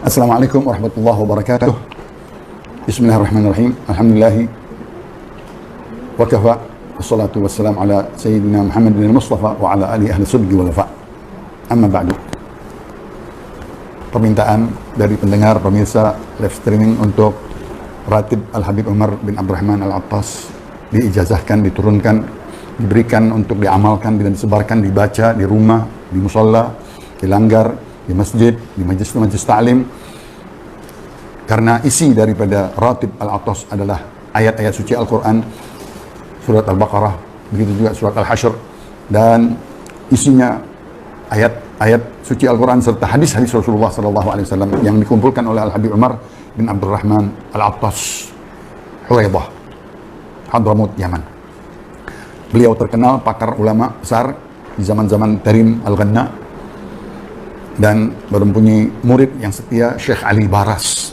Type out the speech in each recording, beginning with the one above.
Assalamualaikum warahmatullahi wabarakatuh. Bismillahirrahmanirrahim. Alhamdulillahi wa kafa. Wassalatu wassalamu ala sayyidina Muhammad bin Mustafa wa ala alihi ahli sidqi wal wafa. Amma ba'du. Permintaan dari pendengar pemirsa live streaming untuk Ratib Al-Habib Umar bin Abdurrahman Al-Attas diijazahkan, diturunkan, diberikan untuk diamalkan dan disebarkan, dibaca di rumah, di musola, di langgar, di masjid, di majlis ta'lim, karena isi daripada Ratib Al-Attas adalah ayat-ayat suci Al-Quran, surat Al-Baqarah, begitu juga surat Al-Hasyr, dan isinya ayat-ayat suci Al-Quran serta hadis-hadis Rasulullah SAW yang dikumpulkan oleh Al-Habib Umar bin Abdurrahman Al-Attas, Huraidah, Hadramut, Yaman. Beliau terkenal pakar ulama besar di zaman-zaman Tarim Al-Ghanna, dan mempunyai murid yang setia, Syekh Ali Baras.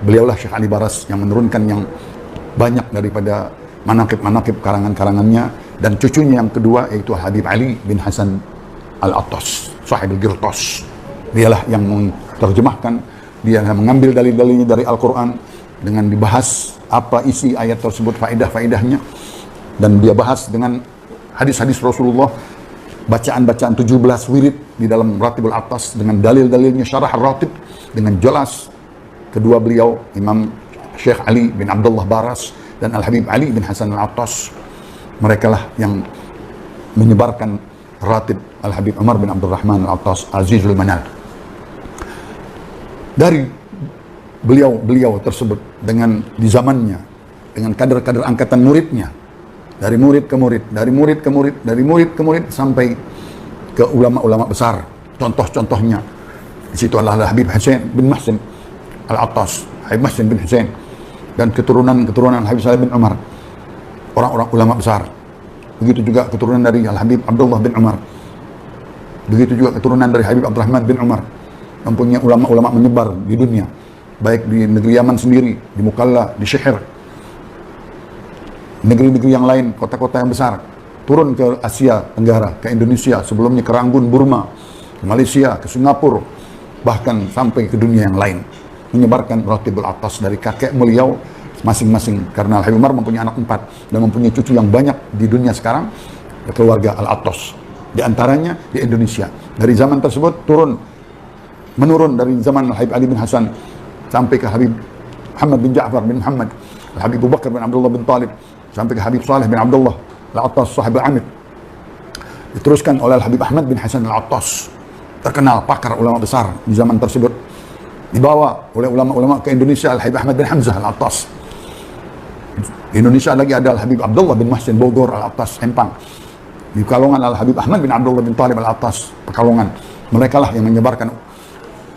Beliaulah Syekh Ali Baras yang menurunkan yang banyak daripada manaqib-manaqib karangan-karangannya, dan cucunya yang kedua yaitu Habib Ali bin Hasan Al-Attas, Sahibul Qirtas. Dialah yang menerjemahkan, dia yang mengambil dalil-dalilnya dari Al-Quran dengan dibahas apa isi ayat tersebut, faedah-faedahnya, dan dia bahas dengan hadis-hadis Rasulullah, bacaan-bacaan 17 wirid di dalam Ratibul Attas dengan dalil-dalilnya, syarah Ratib dengan jelas. Kedua beliau, Imam Syekh Ali bin Abdullah Baras dan Al-Habib Ali bin Hasan Al-Attas, mereka lah yang menyebarkan Ratib Al-Habib Umar bin Abdurrahman Al-Attas Azizul Manal. Dari beliau tersebut, dengan di zamannya, dengan kader-kader angkatan muridnya, dari murid ke murid, dari murid ke murid, dari murid ke murid, sampai ke ulama-ulama besar. Contoh-contohnya di situ adalah Habib Hussein bin Mahsin Al-Attas, Habib Mahsin bin Hussein, dan keturunan Habib Saleh bin Umar, orang-orang ulama besar. Begitu juga keturunan dari Al-Habib Abdullah bin Umar, begitu juga keturunan dari Habib Abdurrahman bin Umar. Mempunyai ulama-ulama menyebar di dunia, baik di negeri Yaman sendiri, di Mukalla, di Syihir, negeri-negeri yang lain, kota-kota yang besar, turun ke Asia Tenggara, ke Indonesia, sebelumnya ke Ranggun, Burma, ke Malaysia, ke Singapura, bahkan sampai ke dunia yang lain, menyebarkan Ratibul Attas dari kakek beliau masing-masing. Karena Al-Habib Umar mempunyai anak 4 dan mempunyai cucu yang banyak di dunia sekarang, keluarga Al-Attas, di antaranya di Indonesia. Dari zaman tersebut menurun dari zaman Al-Habib Ali bin Hasan sampai ke Habib Muhammad bin Ja'far bin Muhammad, Al-Habib Abu Bakar bin Abdullah bin Talib, sampai ke Habib Saleh bin Abdullah Al-Attas, Sahibul Amid. Diteruskan oleh Al-Habib Ahmad bin Hasan Al-Attas, terkenal pakar ulama besar di zaman tersebut. Dibawa oleh ulama-ulama ke Indonesia, Al-Habib Ahmad bin Hamzah Al-Attas. Di Indonesia lagi ada Al-Habib Abdullah bin Mahsin Bogor Al-Attas, Empang. Di Pekalongan Al-Habib Ahmad bin Abdullah bin Talib Al-Attas, Pekalongan. Mereka lah yang menyebarkan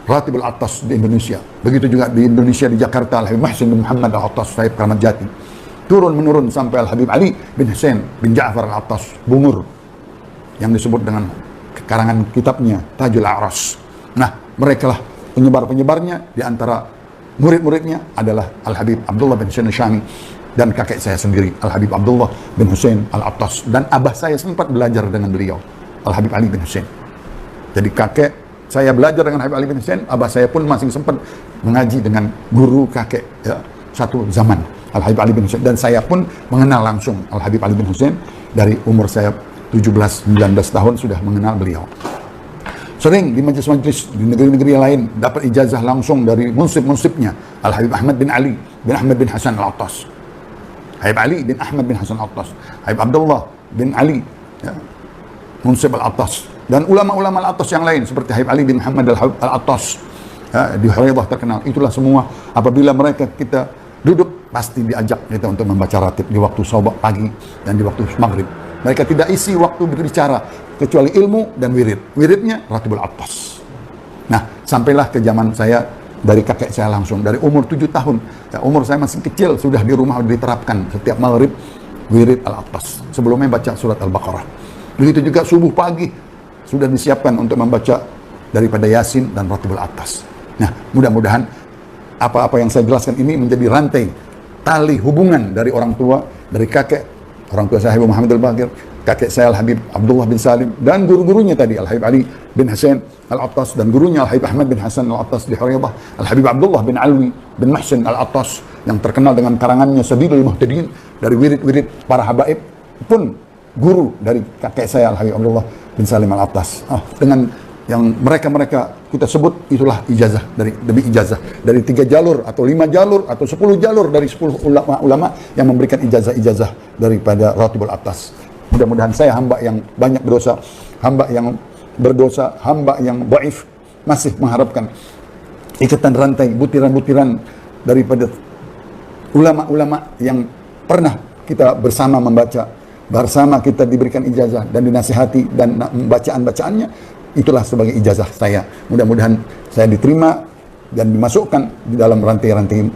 Ratibul Attas di Indonesia. Begitu juga di Indonesia, di Jakarta, Al-Habib Mahsin bin Muhammad Al-Attas, Saib Keramat Jati. Turun-menurun sampai Al-Habib Ali bin Hussein bin Ja'far Al-Attas, Bungur, yang disebut dengan karangan kitabnya Tajul A'ras. Nah, mereka lah penyebar-penyebarnya. Di antara murid-muridnya adalah Al-Habib Abdullah bin Hussein Syami, dan kakek saya sendiri, Al-Habib Abdullah bin Hussein Al-Attas, dan abah saya sempat belajar dengan beliau, Al-Habib Ali bin Hussein. Jadi kakek saya belajar dengan Habib Ali bin Hussein, abah saya pun masih sempat mengaji dengan guru kakek, ya, satu zaman, Al-Habib Ali bin Hussein. Dan saya pun mengenal langsung Al-Habib Ali bin Hussein dari umur saya 17-19 tahun sudah mengenal beliau. Sering di majelis-majelis di negeri-negeri yang lain dapat ijazah langsung dari munsib-munsibnya, Al-Habib Ahmad bin Ali bin Ahmad bin Hasan Al-Attas, Habib Ali bin Ahmad bin Hasan Al-Attas, Habib Abdullah bin Ali, ya, munsib Al-Attas, dan ulama-ulama Al-Attas yang lain seperti Habib Ali bin Muhammad Al-Attas, ya, di Huraidah terkenal. Itulah semua, apabila mereka kita duduk, pasti diajak kita untuk membaca ratib di waktu sahabat pagi dan di waktu maghrib. Mereka tidak isi waktu berbicara kecuali ilmu dan wirid. Wiridnya Ratibul Attas. Nah, sampailah ke zaman saya, dari kakek saya langsung, dari umur 7 tahun. Ya, umur saya masih kecil, sudah di rumah diterapkan setiap maghrib wirid Al-Attas. Sebelumnya baca surat Al-Baqarah. Begitu juga subuh pagi sudah disiapkan untuk membaca daripada Yasin dan Ratibul Attas. Nah, mudah-mudahan apa-apa yang saya jelaskan ini menjadi rantai tali hubungan dari orang tua, dari kakek, orang tua saya Habib Muhammad Al-Baqir, kakek saya Al-Habib Abdullah bin Salim, dan guru-gurunya tadi Al-Habib Ali bin Hasan Al-Attas, dan gurunya Al-Habib Ahmad bin Hasan Al-Attas di Huraidah, Al-Habib Abdullah bin Alwi bin Mahsin Al-Attas yang terkenal dengan karangannya Sabilul Muhtadin, dari wirid-wirid para habaib pun guru dari kakek saya Al-Habib Abdullah bin Salim Al-Attas. Dengan yang mereka kita sebut, itulah ijazah demi ijazah dari 3 jalur atau 5 jalur atau 10 jalur dari 10 ulama yang memberikan ijazah daripada Ratibul Atas. Mudah-mudahan saya hamba yang banyak berdosa, hamba yang berdosa, hamba yang dhaif, masih mengharapkan ikatan rantai, butiran-butiran daripada ulama-ulama yang pernah kita bersama membaca, bersama kita diberikan ijazah dan dinasihati, dan bacaan-bacaannya itulah sebagai ijazah saya. Mudah-mudahan saya diterima dan dimasukkan di dalam rantai-rantai,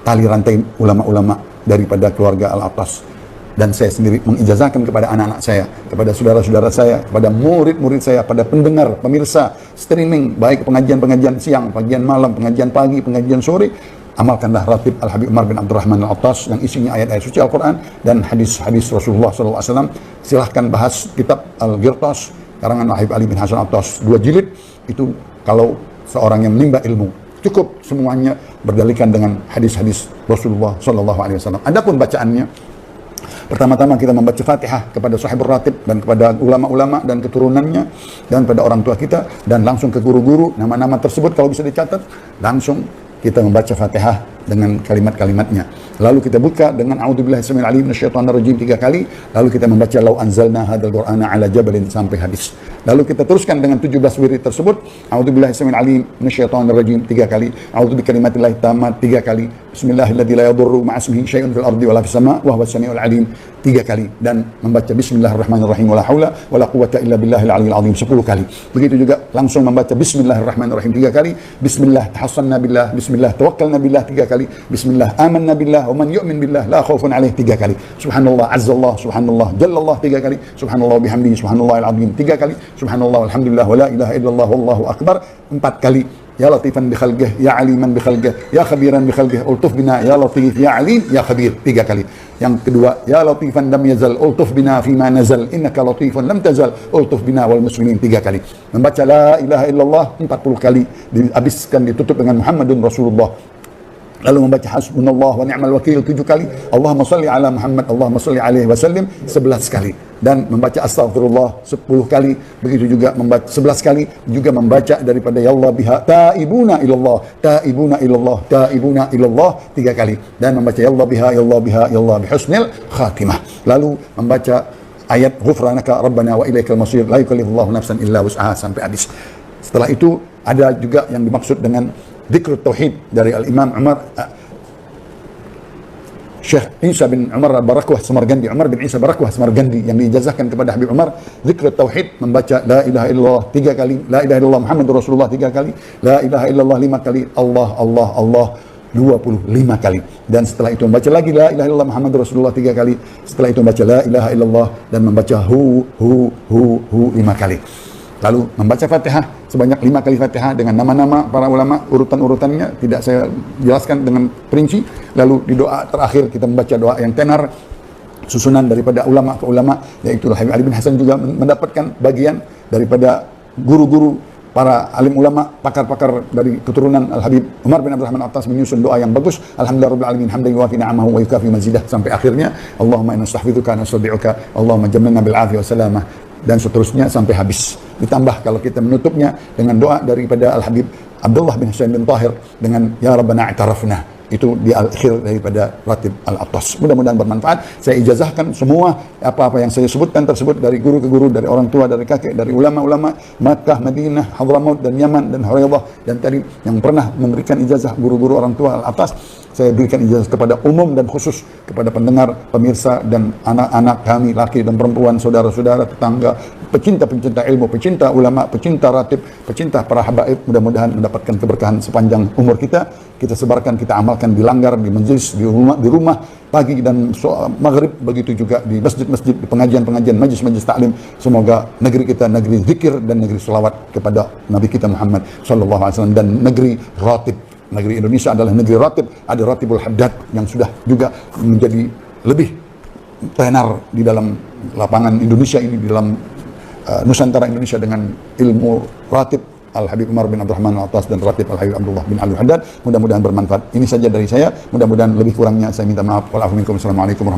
tali rantai ulama-ulama daripada keluarga Al-Attas. Dan saya sendiri mengijazahkan kepada anak-anak saya, kepada saudara-saudara saya, kepada murid-murid saya, pada pendengar, pemirsa streaming, baik pengajian-pengajian siang, pengajian malam, pengajian pagi, pengajian sore, amalkanlah Ratib Al-Habib Umar bin Abdurrahman Al-Attas yang isinya ayat-ayat suci Al-Quran dan hadis-hadis Rasulullah SAW. Silahkan bahas kitab Al-Ghirtas karangan Al-Habib Ali bin Hasan Al-Attas, 2 jilid. Itu kalau seorang yang menimba ilmu, cukup semuanya berdalikan dengan hadis-hadis Rasulullah SAW. Adapun bacaannya, pertama-tama kita membaca Fatihah kepada sahibul ratib dan kepada ulama-ulama dan keturunannya dan pada orang tua kita, dan langsung ke guru-guru. Nama-nama tersebut kalau bisa dicatat, langsung kita membaca Fatihah dengan kalimat-kalimatnya. Lalu kita buka dengan a'udzubillahi samil alim minasyaitonir rajim 3 kali. Lalu kita membaca lau anzalna hadzal qur'ana ala jabalin sampai habis. Lalu kita teruskan dengan 17 wirid tersebut. A'udzubillahi samil alim minasyaitonir rajim 3 kali. A'udzu bikalimatillahi tammat 3 kali. Bismillahilladzi la yadurru ma'asmihi syai'un fil ardi wala fis sama' wa huwas samiul alim 3 kali, dan membaca bismillahirrahmanirrahim wala haula wala quwwata illa billahil aliyil azim 10 kali. Begitu juga langsung membaca bismillahirrahmanirrahim 3 kali. Bismillah tahassanna billah, bismillah tawakkalna billah 3 kali. Bismillah amanna billah wa man yu'min billah la khaufun alaih 3 kali. Subhanallah azzallah, subhanallah jallallah 3 kali. Subhanallah bihamdihi subhanallahil azim 3 kali. Subhanallah walhamdulillah wa la ilaha illallah wallahu akbar 4 kali. Ya latifan bi khalqih, ya aliman bi khalqih, ya khabiran bi khalqih, ultuf bina ya latif, ya alim, ya khabir 3 kali. Yang kedua, ya latifan lam yazal, ultuf bina fima nazal, innaka latifan lam tazal, ultuf bina wal muslimin 3 kali. Membaca la ilaha illallah 40 kali, dihabiskan ditutup dengan Muhammadun Rasulullah. Lalu membaca hasbunallah wa ni'mal wakil 7 kali. Allahumma salli ala Muhammad, Allahumma salli alaihi wasallim 11 kali. Dan membaca astaghfirullah 10 kali. Begitu juga membaca 11 kali. Juga membaca daripada ya Allah biha taibuna ilallah, taibuna ilallah, taibuna ilallah 3 kali. Dan membaca ya Allah biha, ya Allah biha, ya Allah bihusnil khatimah. Lalu membaca ayat ghufranaka rabbana wa ilaikal masir la yukallifullahu nafsan illa wus'aha sampai habis. Setelah itu ada juga yang dimaksud dengan Dzikrut Tauhid dari Al-Imam Umar Syekh Isa bin Umar Barakwah Samargandi, Umar bin Isa Barakwah Samargandi, yang diijazahkan kepada Habib Umar Dzikrut Tauhid, membaca la ilaha illallah 3 kali, la ilaha illallah Muhammadur Rasulullah 3 kali, la ilaha illallah 5 kali, Allah Allah Allah 25 kali. Dan setelah itu membaca lagi la ilaha illallah Muhammadur Rasulullah 3 kali. Setelah itu membaca la ilaha illallah dan membaca hu 5 kali. Lalu membaca Fatihah sebanyak 5 kali Fatihah dengan nama-nama para ulama, urutan-urutannya tidak saya jelaskan dengan perinci. Lalu di doa terakhir kita membaca doa yang tenar, susunan daripada ulama ke ulama, yaitu Habib Ali bin Hasan juga mendapatkan bagian daripada guru-guru para alim ulama, pakar-pakar dari keturunan Al-Habib Umar bin Abdurrahman Al-Attas menyusun doa yang bagus. Alhamdulillah rabbil alamin hamdan yuwafi ni'amahu wa yukafi mazidah sampai akhirnya. Allahumma inna nastahfiduka wa nastabi'uka, Allahumma jammilna bil afiyah wa salamah, dan seterusnya sampai habis. Ditambah kalau kita menutupnya dengan doa daripada Al-Habib Abdullah bin Husain bin Tahir dengan ya rabbana i'tarafna, itu di akhir daripada Ratib Al-Attas. Mudah-mudahan bermanfaat. Saya ijazahkan semua apa-apa yang saya sebutkan tersebut, dari guru ke guru, dari orang tua, dari kakek, dari ulama-ulama Makkah, Madinah, Hadramaut dan Yaman dan Huraidah, dan tadi yang pernah memberikan ijazah guru-guru orang tua Al-Attas, saya berikan ijazah kepada umum dan khusus kepada pendengar, pemirsa dan anak-anak kami, laki dan perempuan, saudara-saudara, tetangga, pecinta-pecinta ilmu, pecinta ulama, pecinta ratib, pecinta para habaib. Mudah-mudahan mendapatkan keberkahan sepanjang umur kita. Kita sebarkan, kita amalkan di langgar, di majelis, di rumah pagi dan maghrib, begitu juga di masjid-masjid, di pengajian-pengajian, majlis-majlis taklim. Semoga negeri kita negeri zikir dan negeri selawat kepada Nabi kita Muhammad SAW, dan negeri ratib. Negeri Indonesia adalah negeri ratib. Ada Ratibul Haddad yang sudah juga menjadi lebih tenar di dalam lapangan Indonesia ini, di dalam Nusantara Indonesia, dengan ilmu Ratib Al-Habib Umar bin Abdurrahman Al-Attas dan Ratib Al-Habib Abdullah bin Ali Haddad. Mudah-mudahan bermanfaat. Ini saja dari saya. Mudah-mudahan lebih kurangnya saya minta maaf. Wassalamualaikum warahmatullahi wabarakatuh.